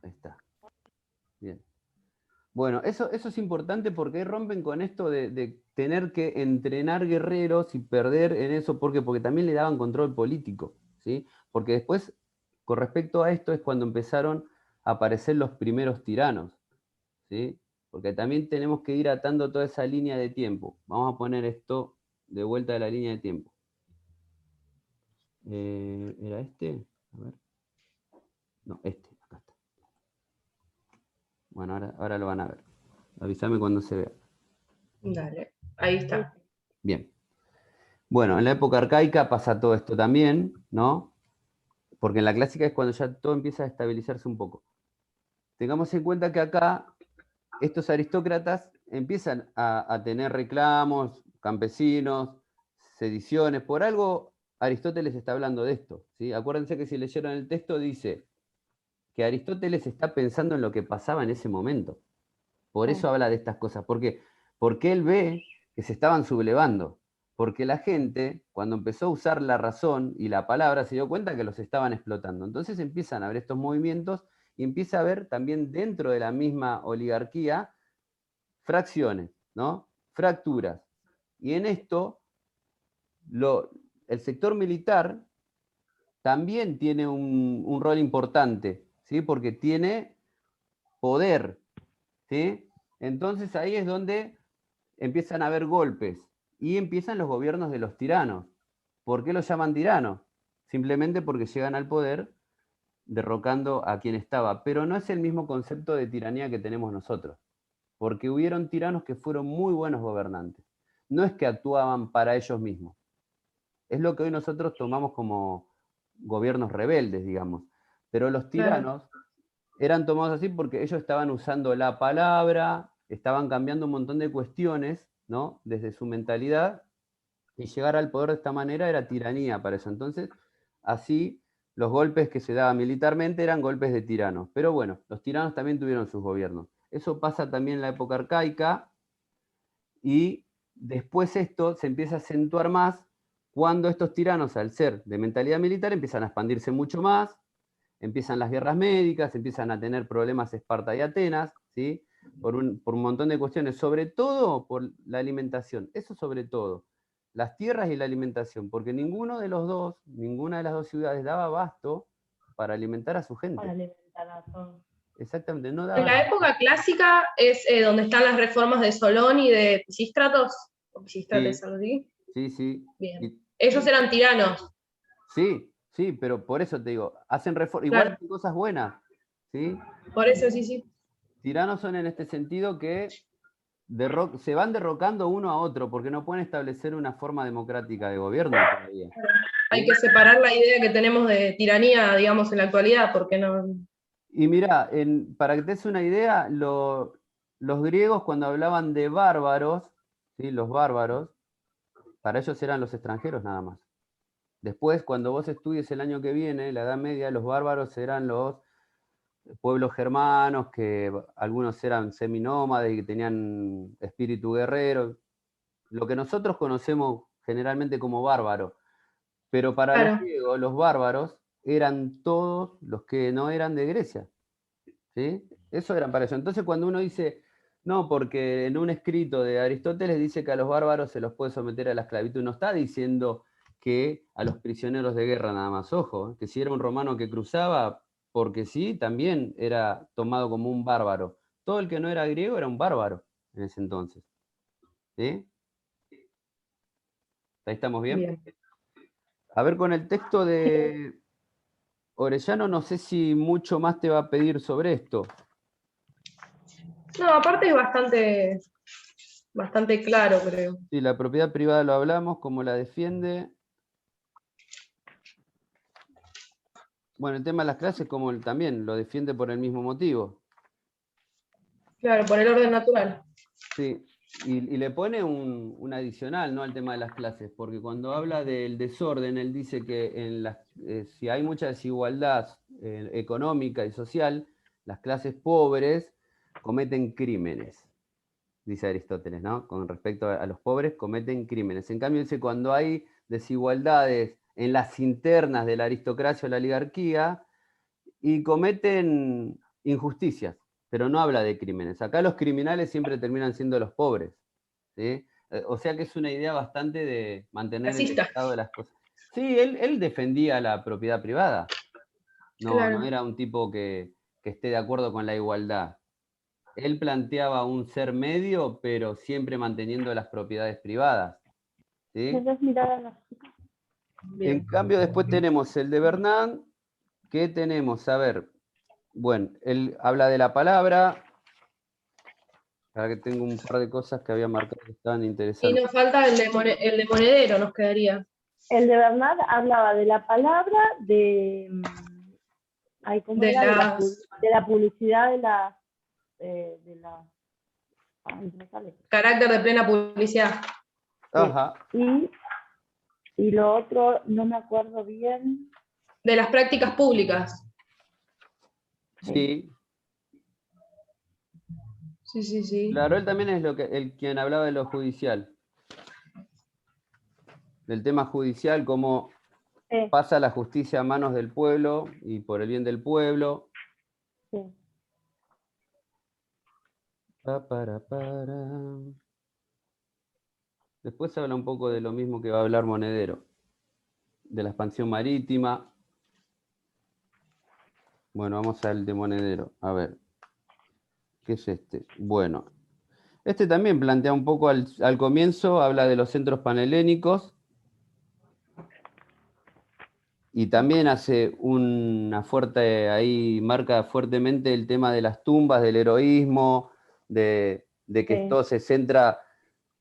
Ahí está. Bien. Bueno, eso es importante porque ahí rompen con esto de tener que entrenar guerreros y perder en eso. ¿Por qué? Porque también le daban control político, ¿sí? Porque después, con respecto a esto, es cuando empezaron a aparecer los primeros tiranos, ¿sí? Porque también tenemos que ir atando toda esa línea de tiempo. Vamos a poner esto de vuelta de la línea de tiempo. ¿Era este? A ver. No, este, acá está. Bueno, ahora lo van a ver. Avísame cuando se vea. Dale, ahí está. Bien. Bueno, en la época arcaica pasa todo esto también, ¿no? Porque en la clásica es cuando ya todo empieza a estabilizarse un poco. Tengamos en cuenta que acá estos aristócratas empiezan a tener reclamos, campesinos, sediciones. Por algo Aristóteles está hablando de esto, ¿sí? Acuérdense que si leyeron el texto dice que Aristóteles está pensando en lo que pasaba en ese momento. Por eso habla de estas cosas. ¿Por qué? Porque él ve que se estaban sublevando. Porque la gente, cuando empezó a usar la razón y la palabra, se dio cuenta que los estaban explotando. Entonces empiezan a ver estos movimientos y empieza a haber también dentro de la misma oligarquía fracciones, ¿no? Fracturas. Y en esto, el sector militar también tiene un rol importante, ¿sí? Porque tiene poder, ¿sí? Entonces ahí es donde empiezan a haber golpes y empiezan los gobiernos de los tiranos. ¿Por qué los llaman tiranos? Simplemente porque llegan al poder derrocando a quien estaba. Pero no es el mismo concepto de tiranía que tenemos nosotros, porque hubieron tiranos que fueron muy buenos gobernantes. No es que actuaban para ellos mismos. Es lo que hoy nosotros tomamos como gobiernos rebeldes, digamos. Pero los tiranos eran tomados así porque ellos estaban usando la palabra, estaban cambiando un montón de cuestiones, ¿no? Desde su mentalidad, y llegar al poder de esta manera era tiranía para eso. Entonces, así, los golpes que se daban militarmente eran golpes de tiranos. Pero bueno, los tiranos también tuvieron sus gobiernos. Eso pasa también en la época arcaica, y después esto se empieza a acentuar más cuando estos tiranos, al ser de mentalidad militar, empiezan a expandirse mucho más, empiezan las guerras médicas, empiezan a tener problemas Esparta y Atenas, ¿sí? Por un montón de cuestiones, sobre todo por la alimentación, eso sobre todo, las tierras y la alimentación, porque ninguno de los dos, ninguna de las dos ciudades daba abasto para alimentar a su gente. Para alimentar a todos. Exactamente, no En daban. la época clásica es donde están las reformas de Solón y de Pisístratos, o Pisístrates, Sí, algo así. sí, sí. Bien. Ellos eran tiranos. Sí, sí, pero por eso te digo, hacen reformas, igual Claro. hacen cosas buenas, ¿sí? Por eso, sí, sí. Tiranos son en este sentido que se van derrocando uno a otro, porque no pueden establecer una forma democrática de gobierno todavía. Hay que separar la idea que tenemos de tiranía, digamos, en la actualidad, porque no... Y mira, para que te des una idea, los griegos cuando hablaban de bárbaros, ¿sí? Los bárbaros, para ellos eran los extranjeros nada más. Después, cuando vos estudies el año que viene, la Edad Media, los bárbaros eran los pueblos germanos, que algunos eran seminómades y que tenían espíritu guerrero, lo que nosotros conocemos generalmente como bárbaro. Pero para los griegos, los bárbaros eran todos los que no eran de Grecia, ¿sí? Eso eran para ellos. Entonces cuando uno dice, no, porque en un escrito de Aristóteles dice que a los bárbaros se los puede someter a la esclavitud, no está diciendo que a los prisioneros de guerra nada más, ojo, que si era un romano que cruzaba, porque sí, también era tomado como un bárbaro. Todo el que no era griego era un bárbaro en ese entonces, ¿sí? Ahí estamos bien. Bien. A ver, con el texto de Orellano, no sé si mucho más te va a pedir sobre esto. No, aparte es bastante claro, creo. Sí, la propiedad privada lo hablamos, cómo la defiende. Bueno, el tema de las clases, como también lo defiende por el mismo motivo. Claro, por el orden natural. Sí, y le pone un adicional, ¿no?, al tema de las clases, porque cuando habla del desorden, él dice que si hay mucha desigualdad económica y social, las clases pobres cometen crímenes, dice Aristóteles, ¿no? Con respecto a los pobres, cometen crímenes. En cambio, dice, cuando hay desigualdades en las internas de la aristocracia o la oligarquía y cometen injusticias, pero no habla de crímenes. Acá los criminales siempre terminan siendo los pobres, ¿sí? O sea que es una idea bastante de mantener el Racista. estado de las cosas. Sí, él defendía la propiedad privada. No, no Claro. era un tipo que esté de acuerdo con la igualdad. Él planteaba un ser medio, pero siempre manteniendo las propiedades privadas, ¿sí? ¿Puedes mirar a las chicas? En Bien. cambio, después tenemos el de Bernard, que tenemos, a ver, bueno, él habla de la palabra, ahora que tengo un par de cosas que había marcado que estaban Y interesantes. nos falta el de monedero, nos quedaría. El de Bernard hablaba de la palabra, de, ay, ¿cómo De era? las De la publicidad de la, ay, no sale. carácter de plena publicidad. Ajá, Y lo otro, no me acuerdo bien. De las prácticas públicas. sí. Sí, sí, sí. Claro, él también es el quien hablaba de lo judicial, del tema judicial, cómo Sí, pasa la justicia a manos del pueblo y por el bien del pueblo. sí. Para. Después habla un poco de lo mismo que va a hablar Monedero, de la expansión marítima. Bueno, vamos al de Monedero. A ver, ¿qué es este? Bueno, este también plantea un poco al comienzo, habla de los centros panhelénicos y también hace una fuerte, ahí marca fuertemente el tema de las tumbas, del heroísmo, de que Sí. todo se centra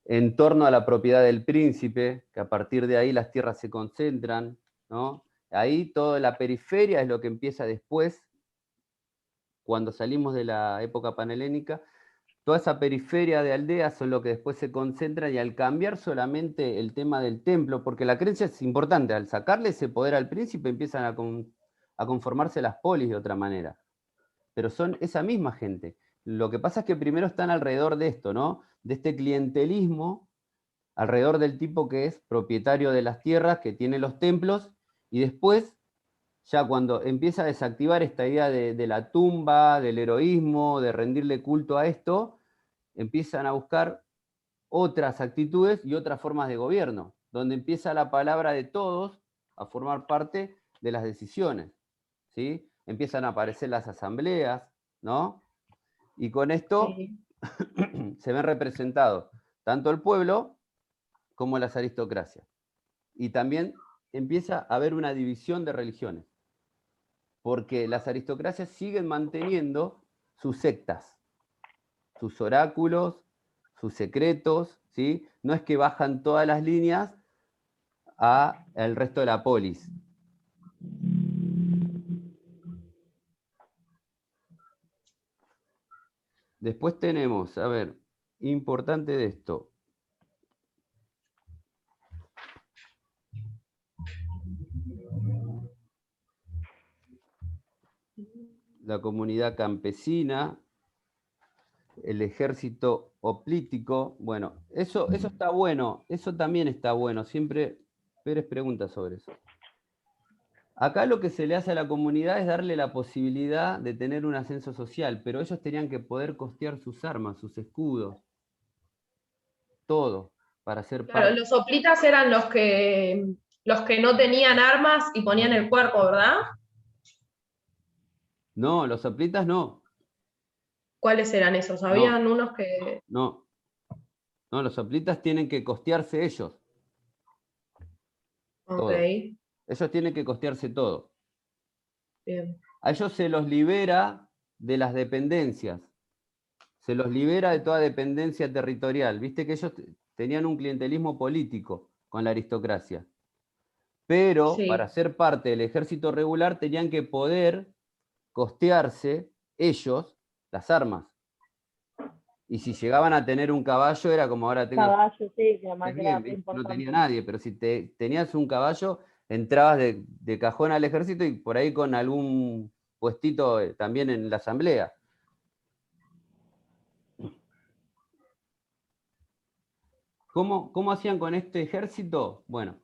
en torno a la propiedad del príncipe, que a partir de ahí las tierras se concentran, ¿no? Ahí toda la periferia es lo que empieza después, cuando salimos de la época panhelénica, toda esa periferia de aldeas son lo que después se concentra y al cambiar solamente el tema del templo, porque la creencia es importante, al sacarle ese poder al príncipe empiezan a conformarse las polis de otra manera, pero son esa misma gente. Lo que pasa es que primero están alrededor de esto, ¿no? De este clientelismo, alrededor del tipo que es propietario de las tierras, que tiene los templos, y después ya cuando empieza a desactivar esta idea de la tumba, del heroísmo, de rendirle culto a esto, empiezan a buscar otras actitudes y otras formas de gobierno, donde empieza la palabra de todos a formar parte de las decisiones, ¿sí? Empiezan a aparecer las asambleas, ¿no? Y con esto Sí. se ven representados tanto el pueblo como las aristocracias. Y también empieza a haber una división de religiones, porque las aristocracias siguen manteniendo sus sectas, sus oráculos, sus secretos, ¿sí? No es que bajan todas las líneas al resto de la polis. Después tenemos, a ver, importante de esto, la comunidad campesina, el ejército hoplítico, bueno, eso está bueno, eso también está bueno, siempre Pérez pregunta sobre eso. Acá lo que se le hace a la comunidad es darle la posibilidad de tener un ascenso social, pero ellos tenían que poder costear sus armas, sus escudos, todo, para ser Claro, parte. los soplitas eran los que no tenían armas y ponían el cuerpo, ¿verdad? No, los hoplitas no, ¿Cuáles eran esos? no, Habían unos que. no, no, los hoplitas tienen que costearse ellos, Ok, todo. Ellos tienen que costearse todo. bien. A ellos se los libera de las dependencias, se los libera de toda dependencia territorial. Viste que ellos tenían un clientelismo político con la aristocracia. Pero para Sí. ser parte del ejército regular tenían que poder costearse ellos las armas. Y si llegaban a tener un caballo era como ahora tengo Caballo, sí, que además bien, era ¿viste? No tenía importante. nadie, pero si tenías un caballo, entrabas de cajón al ejército y por ahí con algún puestito también en la asamblea. ¿Cómo hacían con este ejército? Bueno,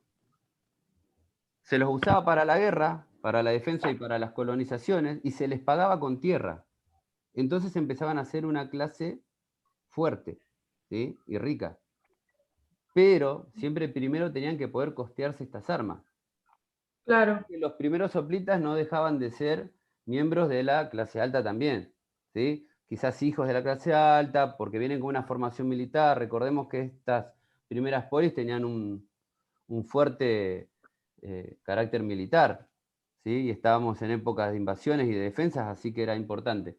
se los usaba para la guerra, para la defensa y para las colonizaciones, y se les pagaba con tierra. Entonces empezaban a ser una clase fuerte, ¿sí? Y rica. Pero siempre primero tenían que poder costearse estas armas. Claro. Los primeros soplitas no dejaban de ser miembros de la clase alta también, ¿sí? Quizás hijos de la clase alta, porque vienen con una formación militar. Recordemos que estas primeras polis tenían un fuerte carácter militar, ¿sí? Y estábamos en épocas de invasiones y de defensas, así que era importante.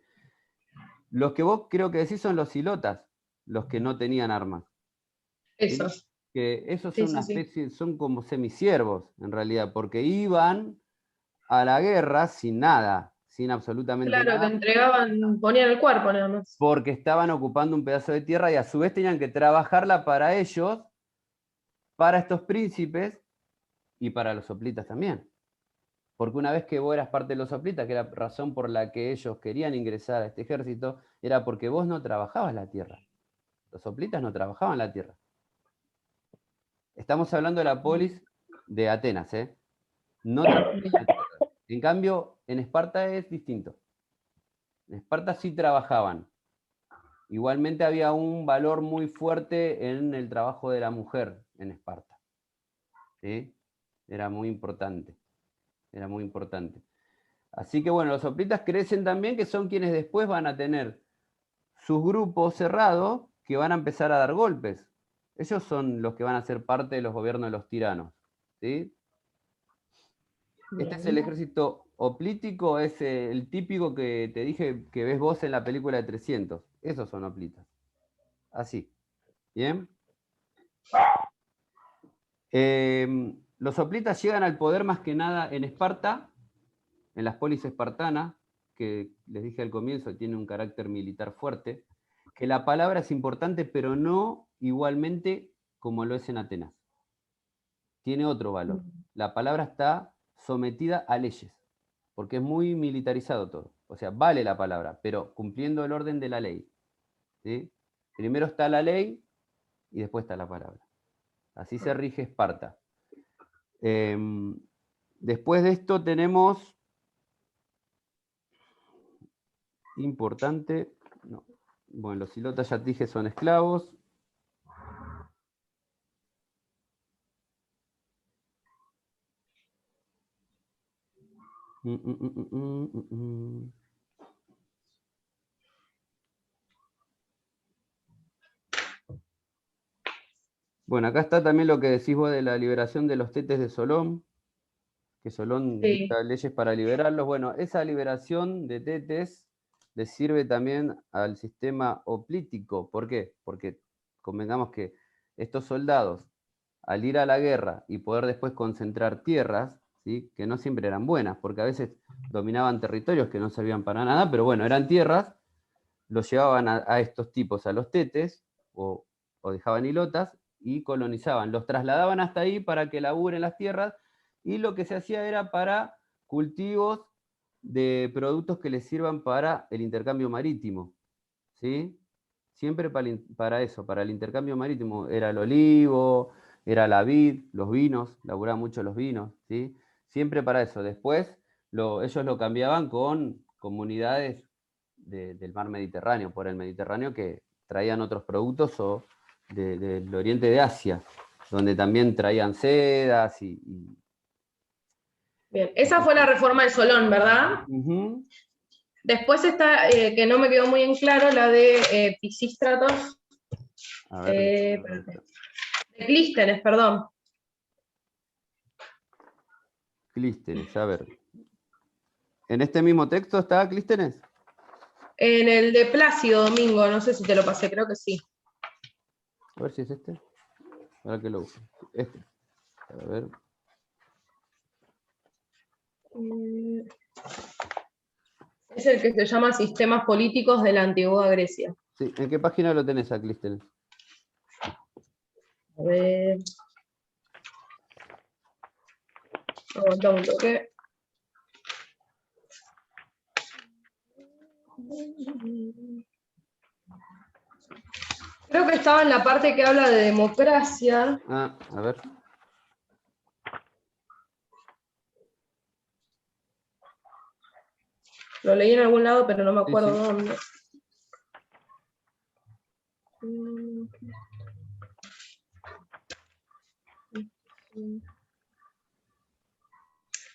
Los que vos creo que decís son los silotas, los que no tenían armas. ¿Sí? Esos. Que esos Sí, son una sí, sí. especie, son como semisiervos, en realidad, porque iban a la guerra sin nada, sin absolutamente Claro, te nada, entregaban, ponían el cuerpo nada más. porque estaban ocupando un pedazo de tierra y a su vez tenían que trabajarla para ellos, para estos príncipes y para los soplitas también. Porque una vez que vos eras parte de los soplitas, que era la razón por la que ellos querían ingresar a este ejército, era porque vos no trabajabas la tierra. Los soplitas no trabajaban la tierra. Estamos hablando de la polis de Atenas, ¿eh? No trabajaban la tierra. En cambio, en Esparta es distinto. En Esparta sí trabajaban. Igualmente había un valor muy fuerte en el trabajo de la mujer en Esparta. ¿Sí? Era muy importante. Era muy importante. Así que bueno, los soplitas crecen también, que son quienes después van a tener sus grupos cerrados que van a empezar a dar golpes. Ellos son los que van a ser parte de los gobiernos de los tiranos. ¿Sí? Este es el ejército hoplítico, es el típico que te dije que ves vos en la película de 300. Esos son hoplitas. Así. ¿Bien? Los hoplitas llegan al poder más que nada en Esparta, en las polis espartanas, que les dije al comienzo, tiene un carácter militar fuerte, que la palabra es importante, pero no igualmente como lo es en Atenas. Tiene otro valor. La palabra está sometida a leyes, porque es muy militarizado todo. O sea, vale la palabra, pero cumpliendo el orden de la ley. ¿Sí? Primero está la ley y después está la palabra. Así se rige Esparta. Después de esto tenemos, importante, no, bueno, los silotas ya te dije son esclavos. Bueno, acá está también lo que decís vos de la liberación de los tetes de Solón, que Solón Sí. dicta leyes para liberarlos. Bueno, esa liberación de tetes le sirve también al sistema hoplítico. ¿Por qué? Porque convengamos que estos soldados, al ir a la guerra y poder después concentrar tierras, ¿sí? Que no siempre eran buenas, porque a veces dominaban territorios que no servían para nada, pero bueno, eran tierras, los llevaban a estos tipos, a los tetes, o dejaban hilotas, y colonizaban. Los trasladaban hasta ahí para que laburen las tierras, y lo que se hacía era para cultivos de productos que les sirvan para el intercambio marítimo. ¿Sí? Siempre para eso, para el intercambio marítimo. Era el olivo, era la vid, los vinos, laburaban mucho los vinos, ¿sí? Siempre para eso. Después ellos lo cambiaban con comunidades del mar Mediterráneo, por el Mediterráneo, que traían otros productos, o del oriente de Asia, donde también traían sedas Bien, esa fue la reforma de Solón, ¿verdad? Uh-huh. Después está, que no me quedó muy en claro, la de Pisístratos. A ver, De Clístenes, perdón. Clístenes, a ver. ¿En este mismo texto está Clístenes? En el de Plácido Domingo, no sé si te lo pasé, creo que sí. A ver si es este. Ahora que lo uso. Este. A ver. Es el que se llama Sistemas Políticos de la Antigua Grecia. Sí. ¿En qué página lo tenés a Clístenes? A ver. Aguanta un toque. Creo que estaba en la parte que habla de democracia. Ah, a ver. Lo leí en algún lado, pero no me acuerdo sí. dónde.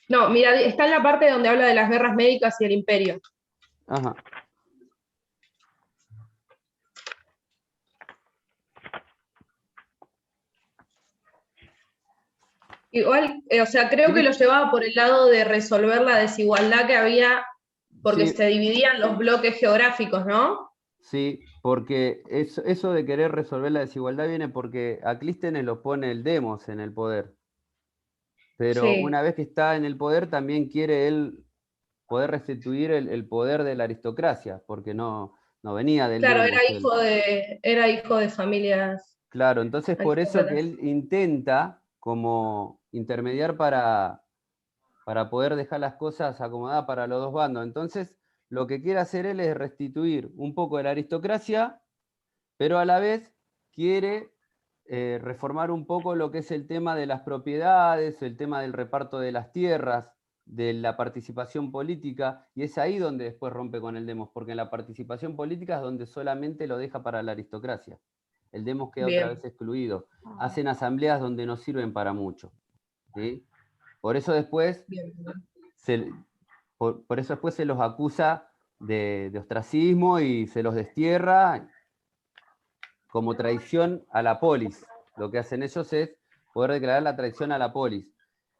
No, mira, está en la parte donde habla de las guerras médicas y el imperio. Ajá. Igual, o sea, creo que lo Cris- llevaba por el lado de resolver la desigualdad que había, porque Sí, se dividían los bloques geográficos, ¿no? sí, porque eso de querer resolver la desigualdad viene porque a Clístenes lo pone el demos en el poder. Pero Sí, una vez que está en el poder, también quiere él poder restituir el poder de la aristocracia, porque no venía del claro, demos él. era hijo de familias Claro, entonces por eso que aristócratas. él intenta como intermediar para poder dejar las cosas acomodadas para los dos bandos. Entonces, lo que quiere hacer él es restituir un poco de la aristocracia, pero a la vez quiere reformar un poco lo que es el tema de las propiedades, el tema del reparto de las tierras, de la participación política, y es ahí donde después rompe con el demos, porque en la participación política es donde solamente lo deja para la aristocracia. El demos queda otra Bien, vez excluido. Hacen asambleas donde no sirven para mucho. ¿Sí? Por eso después bien. se, por eso después se los acusa de ostracismo y se los destierra como traición a la polis. Lo que hacen ellos es poder declarar la traición a la polis.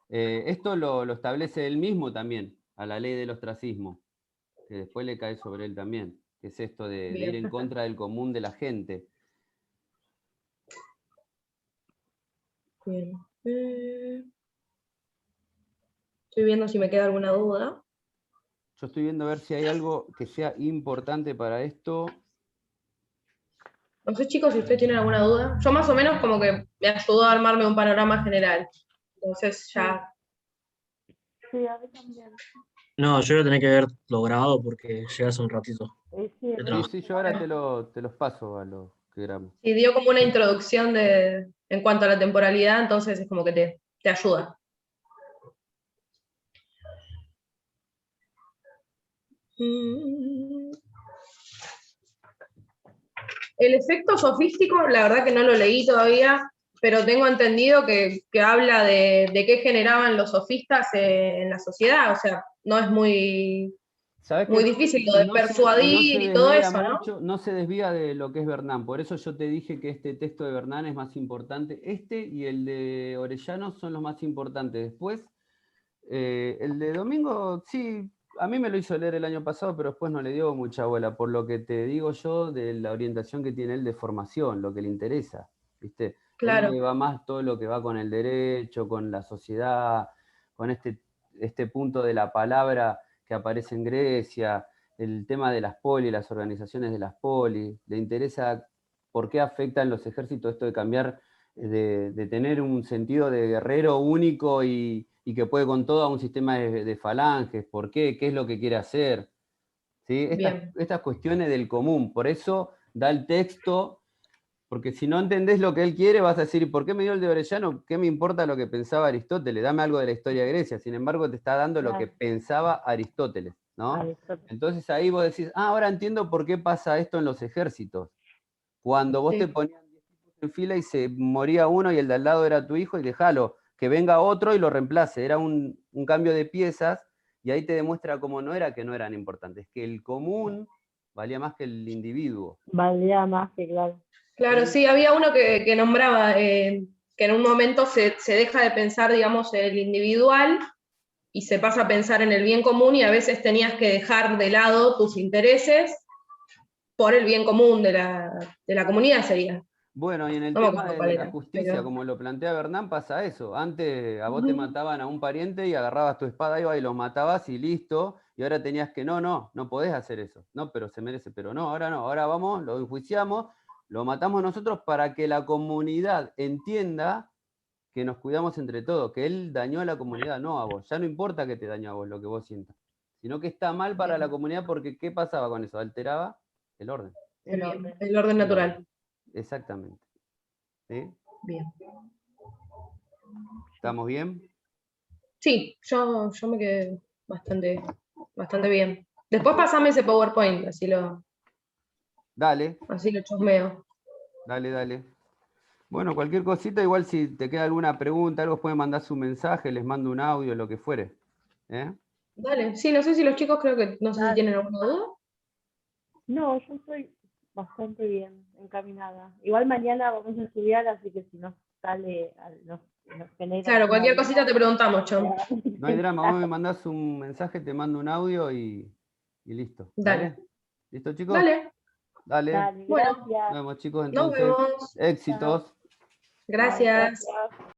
Esto lo establece él mismo también, a la ley del ostracismo, que después le cae sobre él también, que es esto de ir Bien. en contra del común de la gente. Bien. Estoy viendo si me queda alguna duda. Yo estoy viendo a ver si hay algo que sea importante para esto. No sé, chicos, si ustedes tienen alguna duda. Yo más o menos como que me ayudó a armarme un panorama general. Entonces ya. Sí, a mí también. No, yo voy a tener que ver lo grabado porque llegué hace un ratito Sí, de Sí, trabajo. sí, yo ahora te los paso a los que grabamos. Sí, dio como una introducción en cuanto a la temporalidad, entonces es como que te ayuda. El efecto sofístico, la verdad que no lo leí todavía, pero tengo entendido que habla de qué generaban los sofistas en la sociedad, o sea, no es ¿Sabes muy qué? difícil lo de No se persuadir y todo desvía eso, ¿no? mucho, no se desvía de lo que es Bernán. Por eso yo te dije que este texto de Bernán es más importante. Este y el de Orellano son los más importantes. Después, el de Domingo, sí, a mí me lo hizo leer el año pasado, pero después no le dio mucha bola, por lo que te digo yo de la orientación que tiene él de formación, lo que le interesa. ¿Viste? Él Claro, le va más todo lo que va con el derecho, con la sociedad, con este punto de la palabra que aparece en Grecia, el tema de las polis, las organizaciones de las polis, le interesa por qué afectan los ejércitos esto de cambiar, de tener un sentido de guerrero único y que puede con todo a un sistema de falanges, por qué, qué es lo que quiere hacer. ¿Sí? bien, Estas cuestiones del común, por eso da el texto, porque si no entendés lo que él quiere, vas a decir, ¿por qué me dio el de Orellano? ¿Qué me importa lo que pensaba Aristóteles? Dame algo de la historia de Grecia. Sin embargo, te está dando lo que claro. pensaba Aristóteles, ¿no? Aristóteles. Entonces ahí vos decís, ahora entiendo por qué pasa esto en los ejércitos. Cuando vos te sí, ponías 10 tipos en fila y se moría uno y el de al lado era tu hijo, y dejalo, que venga otro y lo reemplace. Era un cambio de piezas, y ahí te demuestra cómo no era que no eran importantes, que el común valía más que el individuo. Valdría más que claro. claro, ¿Sí? sí, había uno que nombraba que en un momento se deja de pensar, digamos, el individual y se pasa a pensar en el bien común y a veces tenías que dejar de lado tus intereses por el bien común de la comunidad sería. Bueno, y en el No me tema acuerdo cuál de la era, justicia, pero como lo plantea Bernán, pasa eso. Antes a vos te mataban a un pariente y agarrabas tu espada, ibas y los matabas y listo. Y ahora tenías que, no podés hacer eso. No, pero se merece, pero no, ahora vamos, lo enjuiciamos, lo matamos nosotros para que la comunidad entienda que nos cuidamos entre todos, que él dañó a la comunidad, no a vos. Ya no importa que te dañó a vos lo que vos sientas, sino que está mal para la bien, comunidad porque ¿qué pasaba con eso? Alteraba el orden. El orden. el orden El orden. natural. Exactamente. ¿Sí? Bien. ¿Estamos bien? Sí, yo me quedé bastante bien. Después pasame ese PowerPoint, Dale, así lo chusmeo. dale. Bueno, cualquier cosita, igual si te queda alguna pregunta, algo, pueden mandar su mensaje, les mando un audio, lo que fuere. ¿Eh? Dale, sí, no sé si los chicos creo que, no sé si Dale. tienen alguna duda. No, yo estoy bastante bien encaminada. Igual mañana vamos a estudiar, así que si nos sale, nos genera Claro, alguna cualquier duda, cosita te preguntamos, Chom. No hay drama, vos me mandás un mensaje, te mando un audio y listo. Dale. ¿Dale? ¿Listo, chicos? Dale, Dale. Dale, bueno, Nos gracias. vemos, chicos, nos entonces. vemos. Éxitos. Chao, Gracias. gracias.